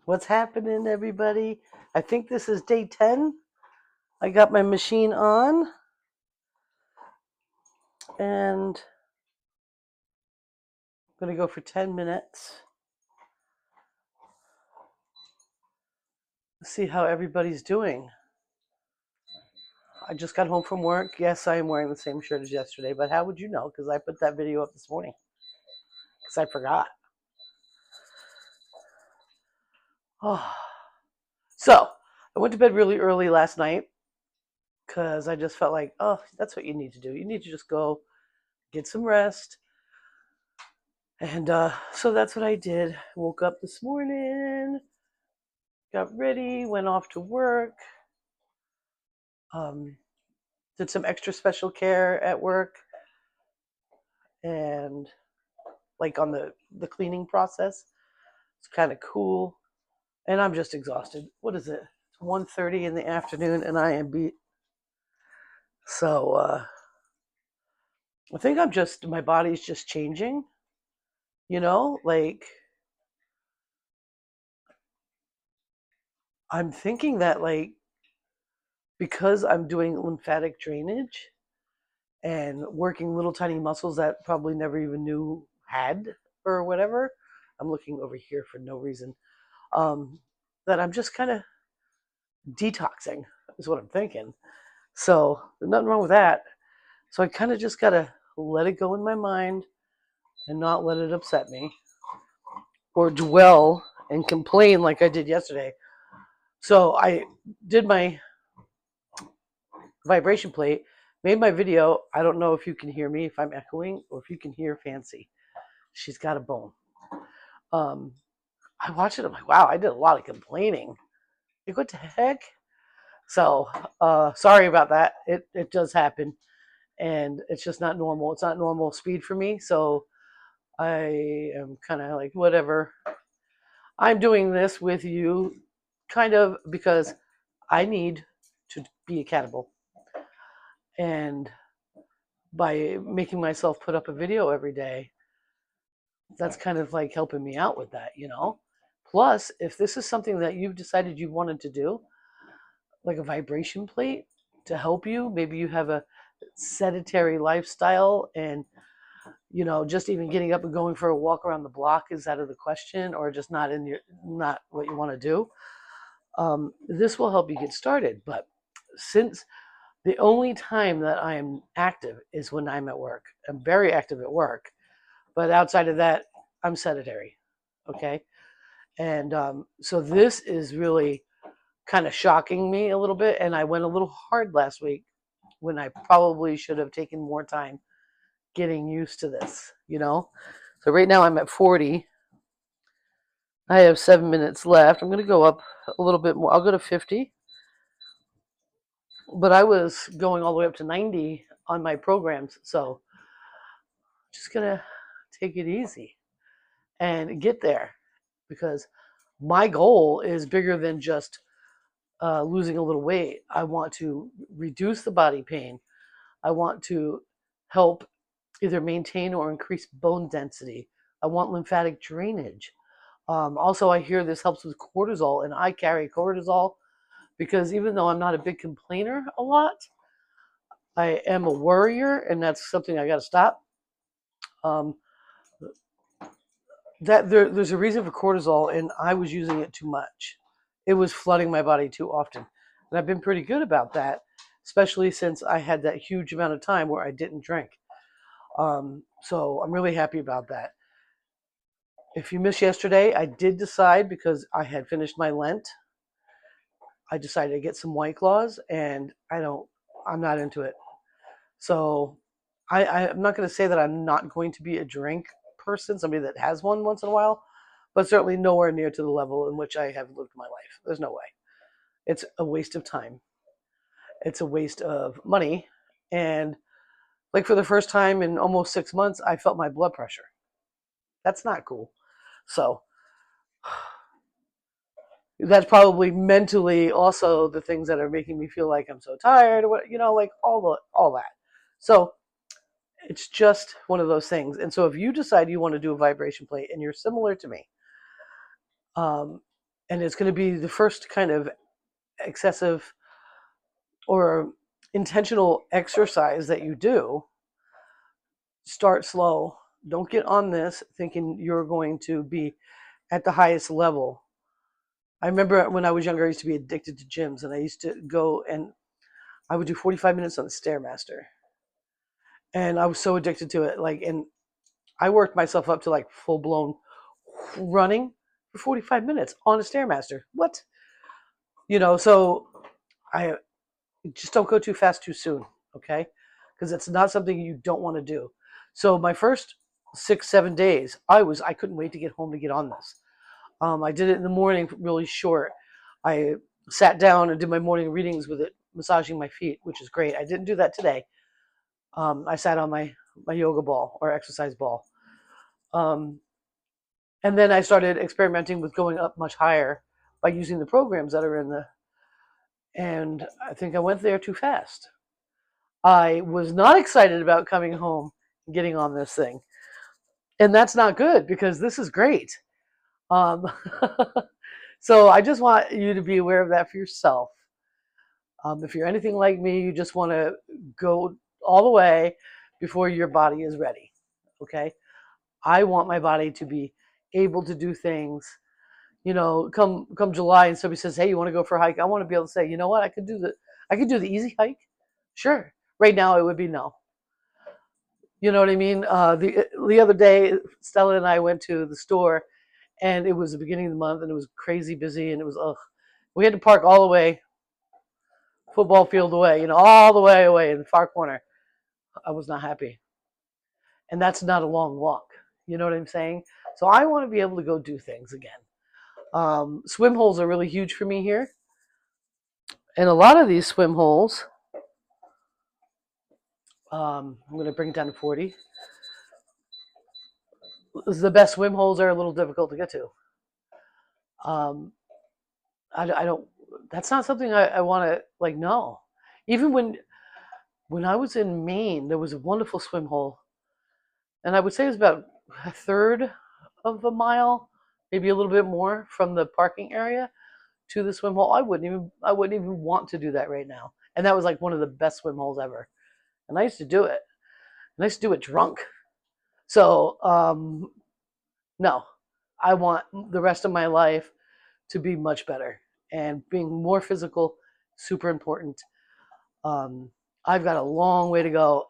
What's happening, everybody? I think this is day 10. I got my machine on and I'm going to go for 10 minutes. See how everybody's doing. I just got home from work. Yes, I am wearing the same shirt as yesterday, but how would you know? Because I put that video up this morning because I forgot. Oh. So I went to bed really early last night because I just felt like, oh, that's what you need to do. You need to just go get some rest. And so that's what I did. Woke up this morning, got ready, went off to work, um, did some extra special care at work, and like on the cleaning process. It's kind of cool. And I'm just exhausted. What is it? It's 1:30 in the afternoon, and I am beat. So I think my body's just changing. Like I'm thinking that like because I'm doing lymphatic drainage and working little tiny muscles that probably never even knew had or whatever. I'm looking over here for no reason. That I'm just kind of detoxing is what I'm thinking. So there's nothing wrong with that. So I kind of just gotta let it go in my mind and not let it upset me or dwell and complain like I did yesterday. So I did my vibration plate, made my video. I don't know if you can hear me, if I'm echoing, or if you can hear Fancy. She's got a bone. Um, I watched it. I'm like, wow, I did a lot of complaining. Like, what the heck? So, sorry about that. It does happen, and it's just not normal. It's not normal speed for me. So I am kind of like, whatever. I'm doing this with you, kind of because I need to be accountable, and by making myself put up a video every day, that's kind of like helping me out with that. Plus, if this is something that you've decided you wanted to do, like a vibration plate to help you. Maybe you have a sedentary lifestyle and just even getting up and going for a walk around the block is out of the question, or just not what you want to do. This will help you get started. But since the only time that I am active is when I'm at work, I'm very active at work, but outside of that, I'm sedentary. Okay. And so this is really kind of shocking me a little bit. And I went a little hard last week when I probably should have taken more time getting used to this. So right now I'm at 40. I have 7 minutes left. I'm going to go up a little bit more. I'll go to 50. But I was going all the way up to 90 on my programs. So just going to take it easy and get there because my goal is bigger than just losing a little weight. I want to reduce the body pain. I want to help either maintain or increase bone density. I want lymphatic drainage. Also, I hear this helps with cortisol, and I carry cortisol because even though I'm not a big complainer a lot, I am a worrier, and that's something I got to stop. Um, there's a reason for cortisol, and I was using it too much. It was flooding my body too often, and I've been pretty good about that, especially since I had that huge amount of time where I didn't drink. So I'm really happy about that. If you missed yesterday, I did decide because I had finished my Lent. I decided to get some White Claws, and I'm not into it. So I'm not going to say that I'm not going to be a drink person, somebody that has one once in a while, but certainly nowhere near to the level in which I have lived my life. There's no way. It's a waste of time. It's a waste of money. And like for the first time in almost 6 months, I felt my blood pressure. That's not cool. So that's probably mentally also the things that are making me feel like I'm so tired, or like all that. So it's just one of those things. And so if you decide you want to do a vibration plate and you're similar to me, um, And it's going to be the first kind of excessive or intentional exercise that you do. Start slow. Don't get on this thinking you're going to be at the highest level. I remember when I was younger, I used to be addicted to gyms, and I used to go and I would do 45 minutes on the Stairmaster. And I was so addicted to it. And I worked myself up to like full blown running for 45 minutes on a Stairmaster. What? So I just don't go too fast too soon, okay? Because it's not something you don't want to do. So my first 6-7 days, I couldn't wait to get home to get on this. I did it in the morning, really short. I sat down and did my morning readings with it, massaging my feet, which is great. I didn't do that today. I sat on my yoga ball or exercise ball. And then I started experimenting with going up much higher by using the programs that are in and I think I went there too fast. I was not excited about coming home and getting on this thing. And that's not good because this is great. Um, so I just want you to be aware of that for yourself. If you're anything like me, you just want to go all the way before your body is ready. Okay? I want my body to be able to do things. Come July and somebody says, "Hey, you want to go for a hike?" I want to be able to say, "You know what? I could do the easy hike." Sure. Right now it would be no. You know what I mean? The other day, Stella and I went to the store, and it was the beginning of the month, and it was crazy busy, and it was ugh. We had to park all the way, football field away, all the way away in the far corner. I was not happy, and that's not a long walk. You know what I'm saying? So I want to be able to go do things again. Swim holes are really huge for me here, and a lot of these swim holes. I'm going to bring it down to 40. The best swim holes are a little difficult to get to. Um, I don't. That's not something I want to no. Even when I was in Maine, there was a wonderful swim hole, and I would say it was about a third of a mile, maybe a little bit more from the parking area to the swim hole. I wouldn't even want to do that right now. And that was like one of the best swim holes ever. And I used to do it. And I used to do it drunk. So no, I want the rest of my life to be much better, and being more physical, super important. I've got a long way to go.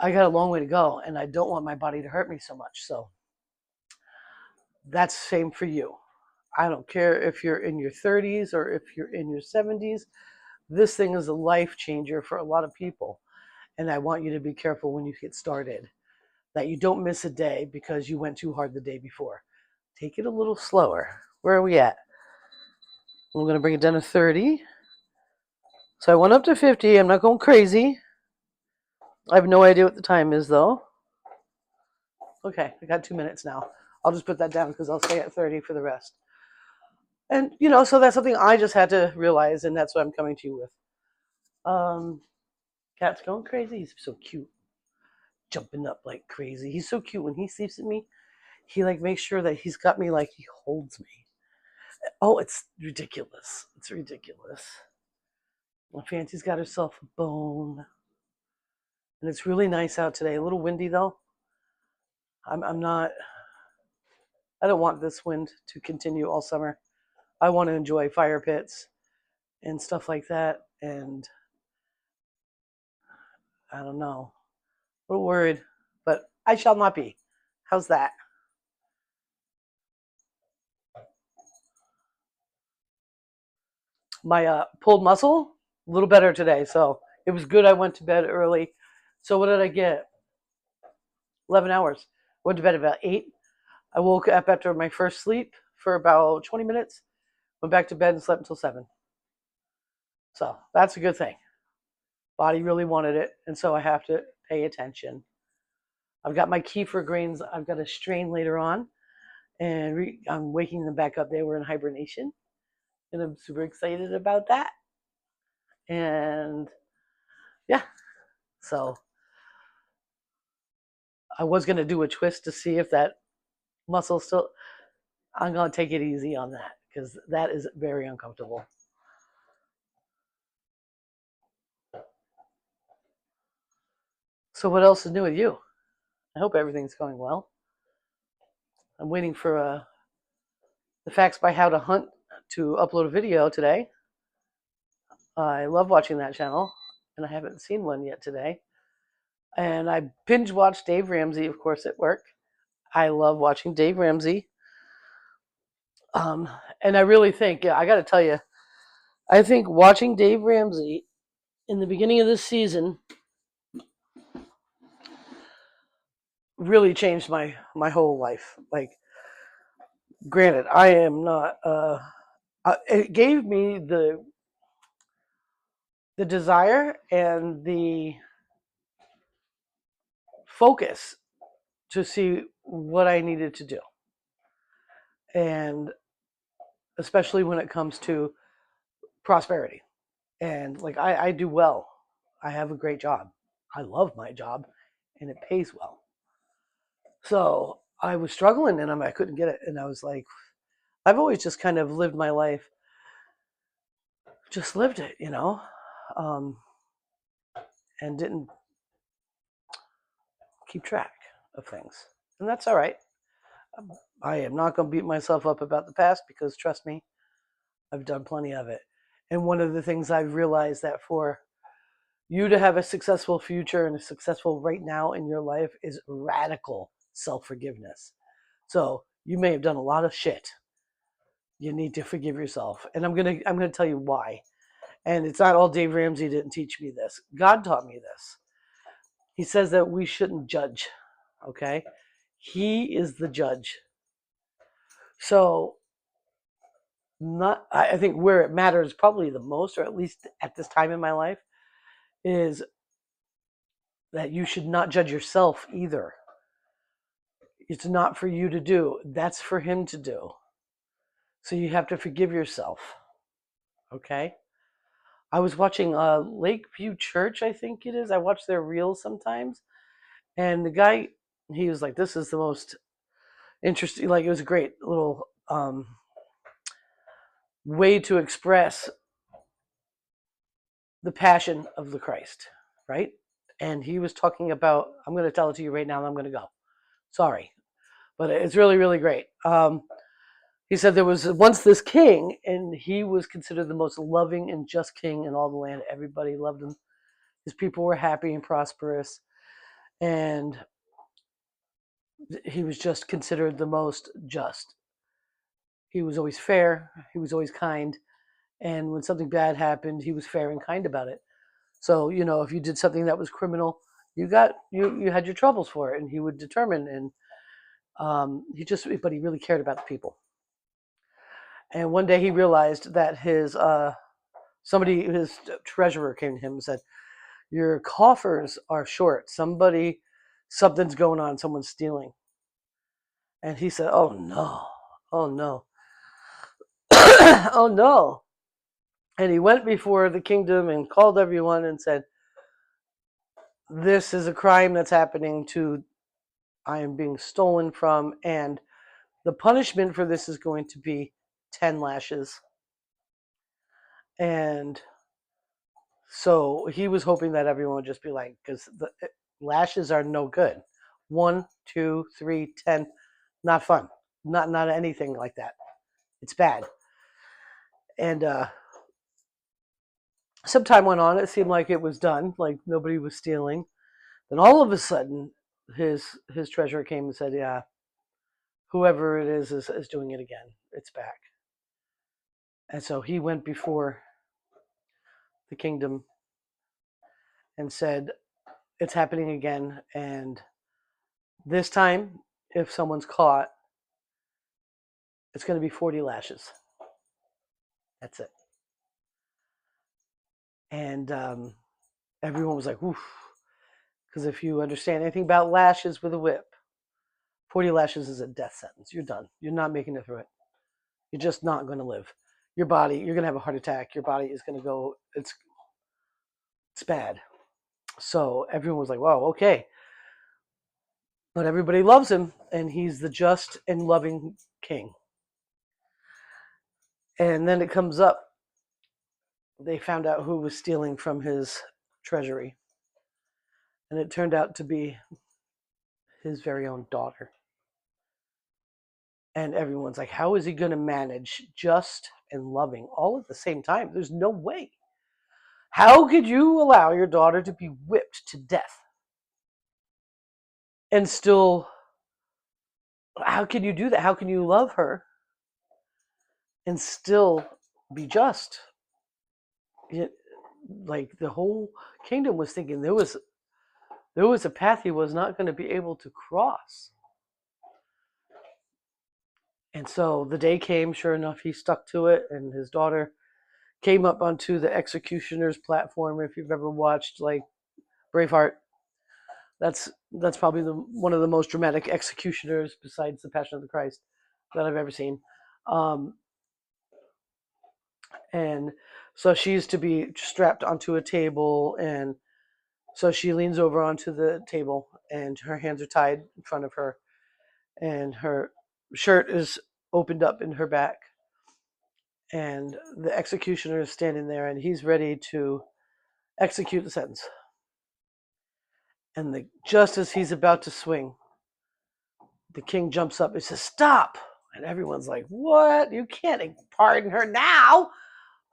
And I don't want my body to hurt me so much. So that's the same for you. I don't care if you're in your 30s or if you're in your 70s. This thing is a life changer for a lot of people. And I want you to be careful when you get started, that you don't miss a day because you went too hard the day before. Take it a little slower. Where are we at? I'm going to bring it down to 30. So I went up to 50. I'm not going crazy. I have no idea what the time is, though. Okay, I got 2 minutes now. I'll just put that down because I'll stay at 30 for the rest. And, so that's something I just had to realize, and that's what I'm coming to you with. Cat's going crazy. He's so cute. Jumping up like crazy. He's so cute. When he sleeps with me, he makes sure that he's got me he holds me. Oh, it's ridiculous. It's ridiculous. Fancy's got herself a bone. And it's really nice out today. A little windy though. I'm not. I don't want this wind to continue all summer. I want to enjoy fire pits and stuff like that. And I don't know. A little worried, but I shall not be. How's that? My pulled muscle, a little better today. So it was good. I went to bed early. So what did I get? 11 hours. Went to bed about 8. I woke up after my first sleep for about 20 minutes. Went back to bed and slept until 7. So that's a good thing. Body really wanted it, and so I have to pay attention. I've got my kefir grains. I've got a strain later on, and I'm waking them back up. They were in hibernation, and I'm super excited about that. And yeah, so I was going to do a twist to see if that muscle still. I'm going to take it easy on that because that is very uncomfortable. So what else is new with you? I hope everything's going well. I'm waiting for the facts by how to hunt to upload a video today. I love watching that channel, and I haven't seen one yet today. And I binge watched Dave Ramsey, of course, at work. I love watching Dave Ramsey. And I really think, I got to tell you, I think watching Dave Ramsey in the beginning of this season really changed my whole life. Like, granted, I am not. It gave me the desire and the focus to see what I needed to do, and especially when it comes to prosperity. And like I do well. I have a great job. I love my job, and it pays well. So I was struggling, and I couldn't get it, and I was like, I've always just kind of lived my life, just lived it, um, and didn't keep track of things, and that's all right. I am not going to beat myself up about the past because trust me, I've done plenty of it. And one of the things I've realized that for you to have a successful future and a successful right now in your life is radical self-forgiveness. So you may have done a lot of shit. You need to forgive yourself. And I'm gonna tell you why. And it's not all Dave Ramsey didn't teach me this. God taught me this. He says that we shouldn't judge. Okay? He is the judge. So not I think where it matters probably the most, or at least at this time in my life, is that you should not judge yourself either. It's not for you to do. That's for him to do. So you have to forgive yourself. Okay? I was watching Lakeview Church, I think it is. I watch their reels sometimes. And the guy, he was like, this is the most interesting, like it was a great little way to express the passion of the Christ, right? And he was talking about, I'm going to tell it to you right now and I'm going to go. Sorry. But it's really, really great. He said there was once this king, and he was considered the most loving and just king in all the land. Everybody loved him. His people were happy and prosperous. And he was just considered the most just. He was always fair. He was always kind. And when something bad happened, he was fair and kind about it. So, if you did something that was criminal, you had your troubles for it, and he would determine. And but he really cared about the people. And one day he realized that his treasurer came to him and said, "Your coffers are short. Something's going on. Someone's stealing." And he said, "Oh no, oh no, oh no!" And he went before the kingdom and called everyone and said, "This is a crime that's happening to. I am being stolen from, and the punishment for this is going to be 10 lashes." And so he was hoping that everyone would just be like, because the lashes are no good. 1, 2, 3, 10, not fun. Not anything like that. It's bad. And some time went on. It seemed like it was done, like nobody was stealing. Then all of a sudden, his treasurer came and said, "Yeah, whoever it is doing it again. It's back." And so he went before the kingdom and said, "It's happening again. And this time, if someone's caught, it's going to be 40 lashes. That's it." And everyone was like, "Oof." Because if you understand anything about lashes with a whip, 40 lashes is a death sentence. You're done. You're not making it through it. You're just not going to live. Your body, you're going to have a heart attack. Your body is going to go, it's bad. So everyone was like, "Wow, okay." But everybody loves him, and he's the just and loving king. And then it comes up, they found out who was stealing from his treasury. And it turned out to be his very own daughter. And everyone's like, how is he going to manage just and loving all at the same time? There's no way. How could you allow your daughter to be whipped to death and still, how can you do that? How can you love her and still be just? Like the whole kingdom was thinking there was a path he was not going to be able to cross. And so the day came, sure enough, he stuck to it, and his daughter came up onto the executioner's platform. If you've ever watched like Braveheart, that's probably one of the most dramatic executioners besides the Passion of the Christ that I've ever seen. And so she's to be strapped onto a table, and so she leans over onto the table, and her hands are tied in front of her, and her shirt is opened up in her back, and the executioner is standing there, and he's ready to execute the sentence. And just as he's about to swing, the king jumps up and says, "Stop!" And everyone's like, "What? You can't pardon her now."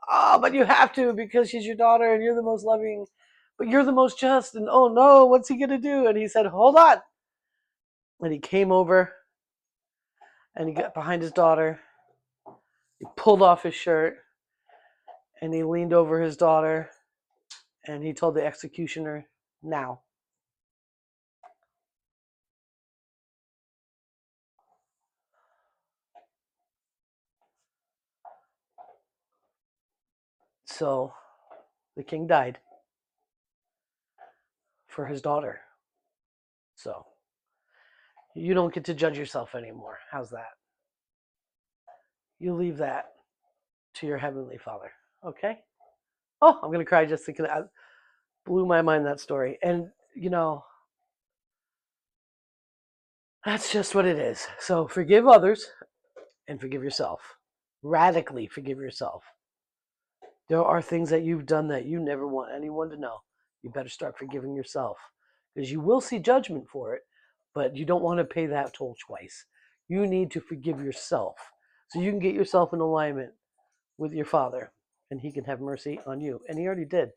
"Oh, but you have to because she's your daughter and you're the most loving, but you're the most just." And oh no, what's he going to do? And he said, "Hold on." And he came over and he got behind his daughter. He pulled off his shirt and he leaned over his daughter and he told the executioner, "Now." So the king died for his daughter. So you don't get to judge yourself anymore. How's that? You leave that to your heavenly Father. Okay? Oh, I'm going to cry just thinking. It blew my mind, that story. And, that's just what it is. So forgive others and forgive yourself. Radically forgive yourself. There are things that you've done that you never want anyone to know. You better start forgiving yourself because you will see judgment for it, but you don't want to pay that toll twice. You need to forgive yourself so you can get yourself in alignment with your Father and He can have mercy on you. And He already did.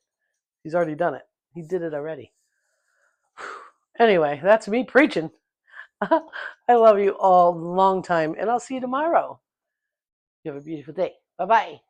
He's already done it. He did it already. Anyway, that's me preaching. I love you all long time, and I'll see you tomorrow. You have a beautiful day. Bye-bye.